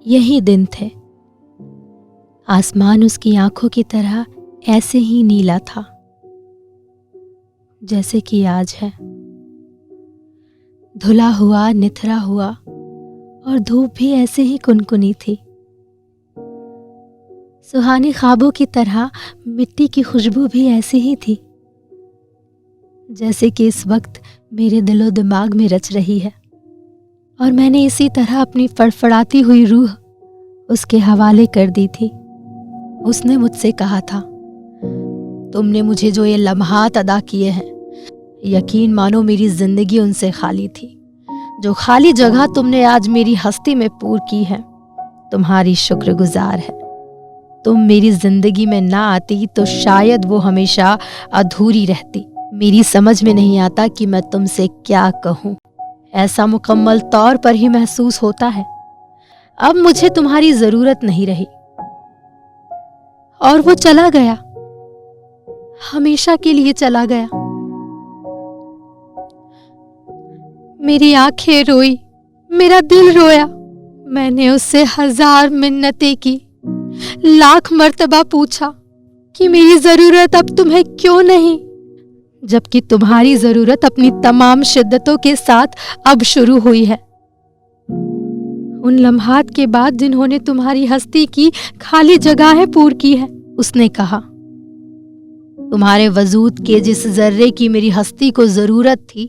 यही दिन थे। आसमान उसकी आंखों की तरह ऐसे ही नीला था जैसे कि आज है। धुला हुआ, निथरा हुआ, और धूप भी ऐसे ही कुनकुनी थी। सुहानी ख्वाबों की तरह मिट्टी की खुशबू भी ऐसी ही थी जैसे कि इस वक्त मेरे दिलो दिमाग में रच रही है। और मैंने इसी तरह अपनी फड़फड़ाती हुई रूह उसके हवाले कर दी थी। उसने मुझसे कहा था, तुमने मुझे जो ये लम्हात अदा किए हैं, यकीन मानो मेरी जिंदगी उनसे खाली थी। जो खाली जगह तुमने आज मेरी हस्ती में पूर की है, तुम्हारी शुक्रगुजार है। तुम मेरी जिंदगी में ना आती तो शायद वो हमेशा अधूरी रहती। मेरी समझ में नहीं आता कि मैं तुमसे क्या कहूँ। ऐसा मुकम्मल तौर पर ही महसूस होता है अब मुझे तुम्हारी जरूरत नहीं रही। और वो चला गया, हमेशा के लिए चला गया। मेरी आंखें रोई, मेरा दिल रोया। मैंने उससे 1000 मिन्नतें की, लाख मर्तबा पूछा कि मेरी जरूरत अब तुम्हें क्यों नहीं, जबकि तुम्हारी जरूरत अपनी तमाम शिद्दतों के साथ अब शुरू हुई है। उन लम्हात के बाद जिन्होंने तुम्हारी हस्ती की खाली जगहें पूर की है। उसने कहा, तुम्हारे वजूद के जिस जर्रे की मेरी हस्ती को जरूरत थी,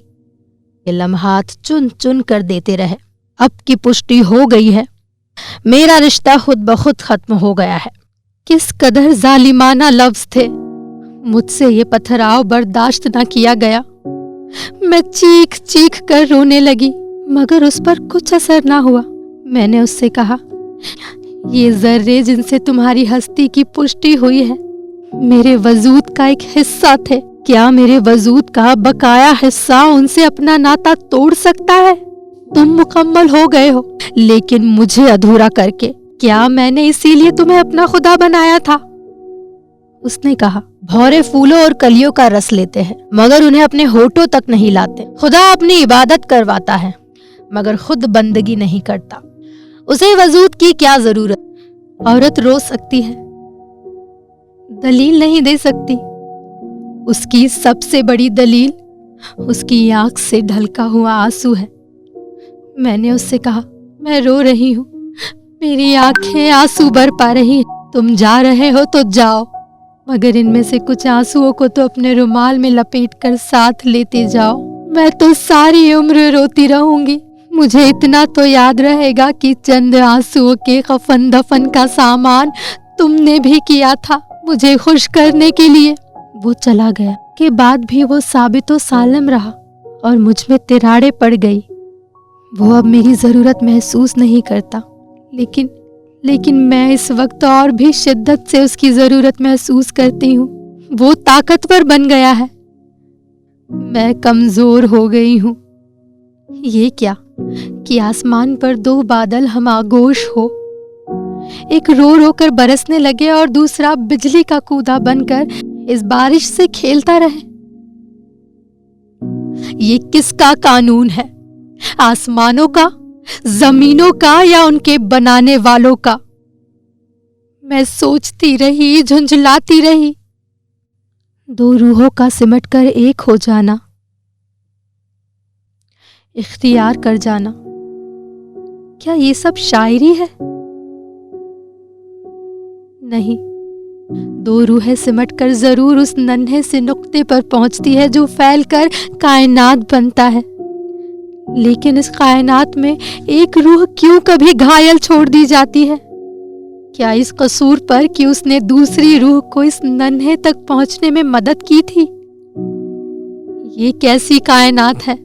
ये लम्हात चुन चुन कर देते रहे। अब की पुष्टि हो गई है, मेरा रिश्ता खुद ब खुद खत्म हो गया है। किस कदर जालिमाना लफ्ज थे, मुझसे ये पथराव बर्दाश्त न किया गया। मैं चीख चीख कर रोने लगी, मगर उस पर कुछ असर ना हुआ। मैंने उससे कहा, ये जर्रे जिनसे तुम्हारी हस्ती की पुष्टि हुई है, मेरे वजूद का एक हिस्सा थे। क्या मेरे वजूद का बकाया हिस्सा उनसे अपना नाता तोड़ सकता है? तुम मुकम्मल हो गए हो, लेकिन मुझे अधूरा करके। क्या मैंने इसीलिए तुम्हें अपना खुदा बनाया था? उसने कहा, भौरे फूलों और कलियों का रस लेते हैं, मगर उन्हें अपने होठों तक नहीं लाते। खुदा अपनी इबादत करवाता है, मगर खुद बंदगी नहीं करता। उसे वजूद की क्या जरूरत? औरत रो सकती है, दलील नहीं दे सकती। उसकी सबसे बड़ी दलील उसकी आंख से ढलका हुआ आंसू है। मैंने उससे कहा, मैं रो रही हूँ, मेरी आंखें आंसू भर पा रही हैं। तुम जा रहे हो तो जाओ, मगर इनमें से कुछ आंसुओं को तो अपने रुमाल में लपेट कर साथ लेते जाओ। मैं तो सारी उम्र रोती रहूंगी। मुझे इतना तो याद रहेगा कि चंद आंसुओं के कफन दफन का सामान तुमने भी किया था, मुझे खुश करने के लिए। वो चला गया के बाद भी वो साबितो सालम रहा और मुझ में तिराड़े पड़ गई। वो अब मेरी जरूरत महसूस नहीं करता, लेकिन मैं इस वक्त और भी शिद्दत से उसकी जरूरत महसूस करती हूँ। वो ताकतवर बन गया है, मैं कमजोर हो गई हूँ। ये क्या कि आसमान पर 2 बादल हम आगोश हो, एक रो रो कर बरसने लगे और दूसरा बिजली का कूदा बनकर इस बारिश से खेलता रहे। ये किसका कानून है? आसमानों का, जमीनों का, या उनके बनाने वालों का? मैं सोचती रही, झुंझलाती रही। 2 रूहों का सिमटकर एक हो जाना, इख्तियार कर जाना, क्या ये सब शायरी है? नहीं, 2 रूहें सिमटकर जरूर उस नन्हे से नुक्ते पर पहुंचती है जो फैलकर कायनात बनता है। लेकिन इस कायनात में एक रूह क्यों कभी घायल छोड़ दी जाती है? क्या इस कसूर पर कि उसने दूसरी रूह को इस नन्हे तक पहुंचने में मदद की थी? ये कैसी कायनात है?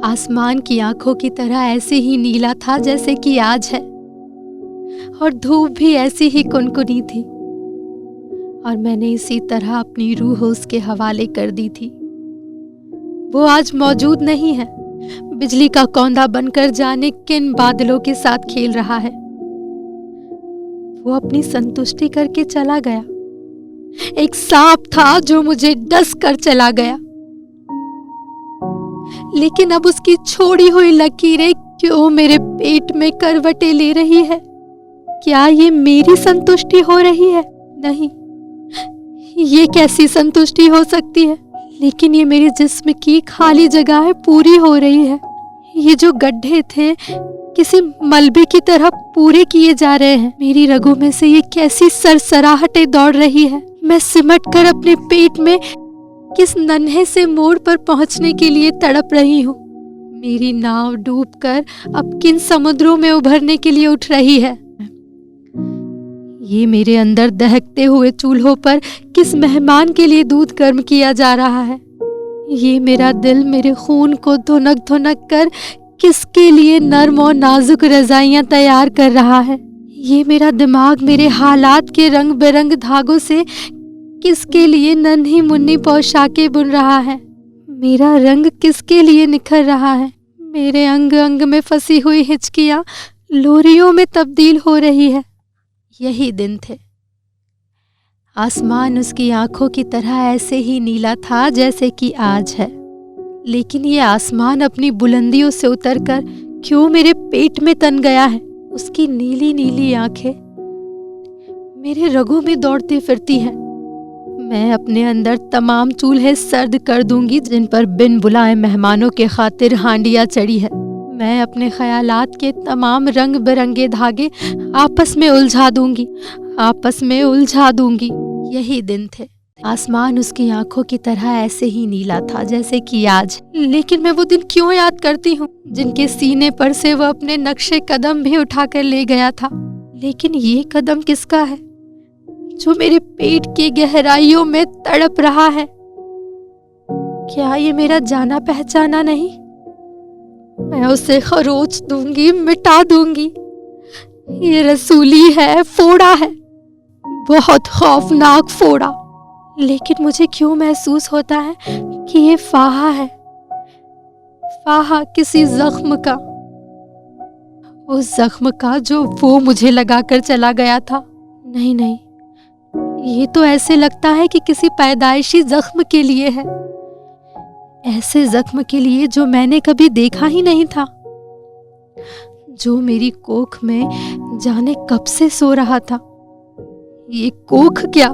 आसमान की आंखों की तरह ऐसे ही नीला था जैसे कि आज है, और धूप भी ऐसी ही कुनकुनी थी, और मैंने इसी तरह अपनी रूह उसके हवाले कर दी थी। वो आज मौजूद नहीं है, बिजली का कौंधा बनकर जाने किन बादलों के साथ खेल रहा है। वो अपनी संतुष्टि करके चला गया। एक सांप था जो मुझे डस कर चला गया, लेकिन अब उसकी छोड़ी हुई लकीरें क्यों मेरे पेट में करवटें ले रही है? क्या ये मेरी संतुष्टि हो रही है? नहीं, ये कैसी संतुष्टि हो सकती है? लेकिन ये मेरे जिस्म की खाली जगह पूरी हो रही है। ये जो गड्ढे थे किसी मलबे की तरह पूरे किए जा रहे हैं। मेरी रगों में से ये कैसी सरसराहटें दौड़ रही है। मैं सिमट कर अपने पेट में किस नन्हे से मोड़ पर पहुंचने के लिए तड़प रही हूँ। मेरी नाव डूबकर अब किन समुद्रों में उभरने के लिए उठ रही है। ये मेरे अंदर दहकते हुए चूल्हों पर किस मेहमान के लिए दूध गर्म किया जा रहा है। ये मेरा दिल मेरे खून को धुनक धुनक कर किसके लिए नर्म और नाजुक रजाइयां तैयार कर रहा है। ये मेरा दिमाग मेरे हालात के रंग बिरंग धागों से किसके लिए नन्ही मुन्नी पोशाकें बुन रहा है। मेरा रंग किसके लिए निखर रहा है। मेरे अंग अंग में फंसी हुई हिचकियां लोरियों में तब्दील हो रही है। यही दिन थे। आसमान उसकी आंखों की तरह ऐसे ही नीला था जैसे कि आज है। लेकिन ये आसमान अपनी बुलंदियों से उतरकर क्यों मेरे पेट में तन गया है। उसकी नीली नीली आंखें मेरे रगों में दौड़ती फिरती हैं। मैं अपने अंदर तमाम चूल्हे सर्द कर दूंगी जिन पर बिन बुलाए मेहमानों के खातिर हांडियां चढ़ी है। मैं अपने ख्यालात के तमाम रंग बिरंगे धागे आपस में उलझा दूंगी। यही दिन थे। आसमान उसकी आंखों की तरह ऐसे ही नीला था जैसे कि आज। लेकिन मैं वो दिन क्यों याद करती हूँ जिनके सीने पर से वह अपने नक्शे कदम भी उठाकर ले गया था। लेकिन ये कदम किसका है जो मेरे पेट की गहराइयों में तड़प रहा है। क्या ये मेरा जाना पहचाना नहीं? मैं उसे खरोच दूंगी, मिटा दूंगी। ये रसूली है, फोड़ा है, बहुत खौफनाक फोड़ा। लेकिन मुझे क्यों महसूस होता है कि ये फाहा है, फाहा किसी जख्म का, उस जख्म का जो वो मुझे लगाकर चला गया था। नहीं नहीं, ये तो ऐसे लगता है कि किसी पैदाइशी जख्म के लिए है, ऐसे जख्म के लिए जो मैंने कभी देखा ही नहीं था, जो मेरी कोख में जाने कब से सो रहा था। ये कोख क्या,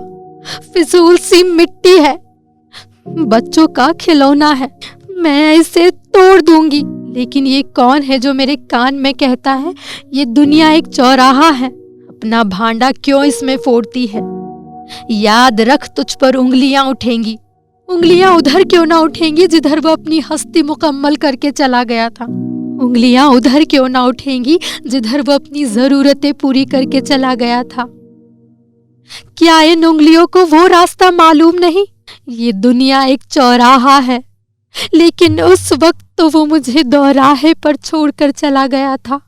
फिजूल सी मिट्टी है, बच्चों का खिलौना है। मैं इसे तोड़ दूंगी। लेकिन ये कौन है जो मेरे कान में कहता है ये दुनिया एक चौराहा है, अपना भांडा क्यों इसमें फोड़ती है। याद रख, तुझ पर उंगलियां उठेंगी। उंगलियां उधर क्यों ना उठेंगी जिधर वो अपनी हस्ती मुकम्मल करके चला गया था। उंगलियां उधर क्यों ना उठेंगी जिधर वो अपनी जरूरतें पूरी करके चला गया था। क्या इन उंगलियों को वो रास्ता मालूम नहीं? ये दुनिया एक चौराहा है, लेकिन उस वक्त तो वो मुझे दोराहे पर छोड़कर चला गया था।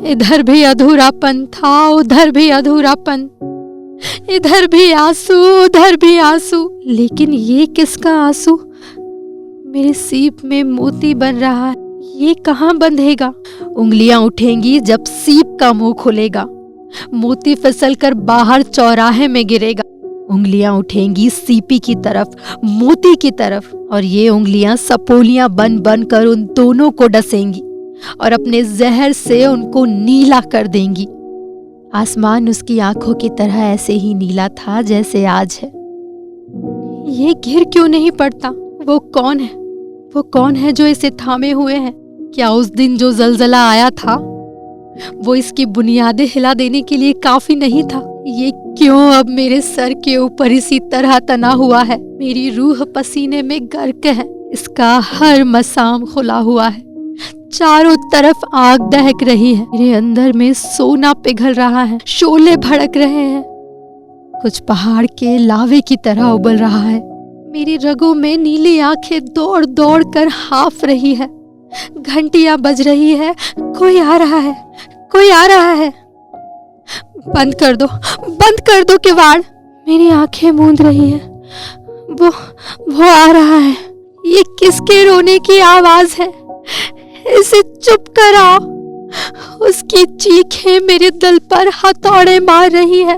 इधर भी अधूरापन था, उधर भी अधूरापन, इधर भी आंसू, उधर भी आंसू। लेकिन ये किसका आंसू? मेरे सीप में मोती बन रहा है, ये कहाँ बंधेगा? उंगलियां उठेंगी जब सीप का मुंह खुलेगा, मोती फिसलकर बाहर चौराहे में गिरेगा। उंगलियां उठेंगी सीपी की तरफ, मोती की तरफ, और ये उंगलियां सपोलियां बन बन कर उन दोनों को डसेंगी और अपने जहर से उनको नीला कर देंगी। आसमान उसकी आंखों की तरह ऐसे ही नीला था जैसे आज है। ये गिर क्यों नहीं पड़ता? वो कौन है? वो कौन है जो इसे थामे हुए है? क्या उस दिन जो जलजला आया था वो इसकी बुनियादें हिला देने के लिए काफी नहीं था? ये क्यों अब मेरे सर के ऊपर इसी तरह तना हुआ है? मेरी रूह पसीने में गर्क है, इसका हर मसाम खुला हुआ है, चारों तरफ आग दहक रही है, मेरे अंदर में सोना पिघल रहा है, शोले भड़क रहे हैं, कुछ पहाड़ के लावे की तरह उबल रहा है। मेरी रगों में नीली आंखें दौड़ दौड़ कर हाँफ रही है, घंटियां बज रही है, कोई आ रहा है, कोई आ रहा है। बंद कर दो किवाड़। मेरी आंखें मूंद रही है, वो आ रहा है। ये किसके रोने की आवाज है? इसे चुप कराओ। उसकी चीखें मेरे दिल पर हथौड़े मार रही है।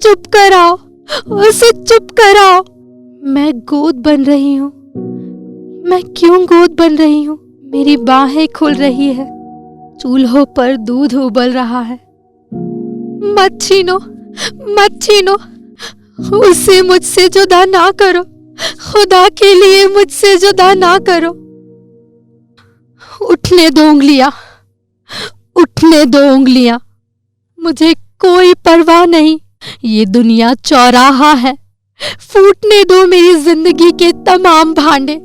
चुप कराओ, उसे चुप कराओ। मैं गोद बन रही हूँ। मैं क्यों गोद बन रही हूँ? मेरी बाहें खुल रही है, चूल्हों पर दूध उबल रहा है। मत छीनो, मत छीनो, उसे मुझसे जुदा ना करो, खुदा के लिए मुझसे जुदा ना करो। उठने दो उंगलियां, उठने दो उंगलियां, मुझे कोई परवाह नहीं, ये दुनिया चौराहा है। फूटने दो मेरी जिंदगी के तमाम भांडे,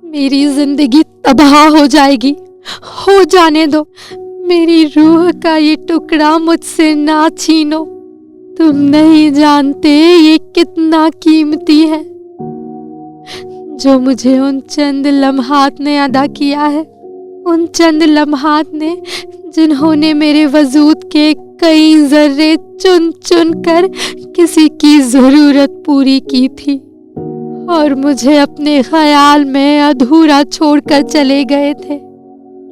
मेरी जिंदगी तबाह हो जाएगी, हो जाने दो। मेरी रूह का ये टुकड़ा मुझसे ना छीनो, तुम नहीं जानते ये कितना कीमती है जो मुझे उन चंद लम्हात ने अदा किया है, उन चंद लम्हात ने जिन्होंने मेरे वजूद के कई जर्रे चुन चुन कर किसी की जरूरत पूरी की थी और मुझे अपने ख्याल में अधूरा छोड़कर चले गए थे।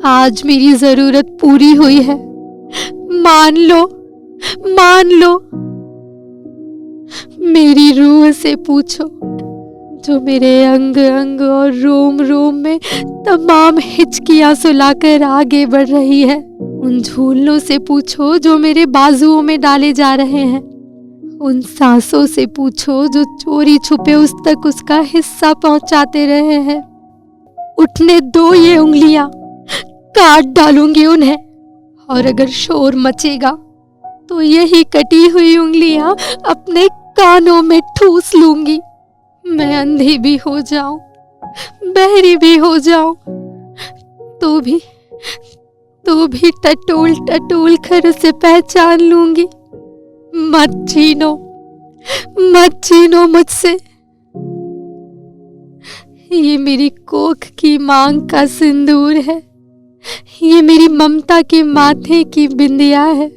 आज मेरी जरूरत पूरी हुई है, मान लो, मान लो। मेरी रूह से पूछो जो मेरे अंग अंग और रोम रोम में तमाम हिचकियां सुलाकर आगे बढ़ रही है। उन झूलों से पूछो जो मेरे बाजुओं में डाले जा रहे हैं। उन सांसों से पूछो जो चोरी छुपे उस तक उसका हिस्सा पहुंचाते रहे हैं। उठने दो ये उंगलियां, काट डालूंगी उन्हें, और अगर शोर मचेगा तो यही कटी हुई उंगलियां अपने कानों में ठूस लूंगी। मैं अंधी भी हो जाऊं, बहरी भी हो जाऊं, तो भी टटोल टटोल कर उसे पहचान लूंगी। मत छीनो, मत छीनो मुझसे। ये मेरी कोख की मांग का सिंदूर है, ये मेरी ममता के माथे की बिंदिया है,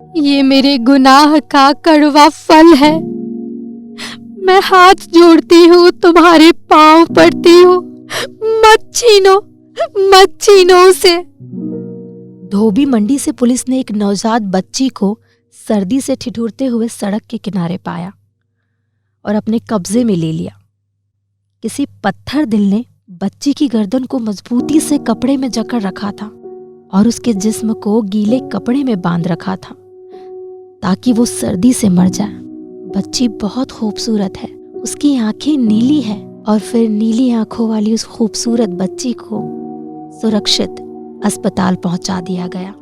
ये मेरे गुनाह का कड़वा फल है। मैं हाथ जोड़ती हूँ, तुम्हारे पांव पड़ती हूँ, मत छीनो, मत छीनो उसे। धोबी मंडी से पुलिस ने एक नवजात बच्ची को सर्दी से ठिठुरते हुए सड़क के किनारे पाया और अपने कब्जे में ले लिया। किसी पत्थर दिल ने बच्ची की गर्दन को मजबूती से कपड़े में जकड़ रखा था और उसके जिस्म को गीले कपड़े में बांध रखा था ताकि वो सर्दी से मर जाए। बच्ची बहुत खूबसूरत है, उसकी आंखें नीली है और फिर नीली आंखों वाली उस खूबसूरत बच्ची को सुरक्षित अस्पताल पहुंचा दिया गया।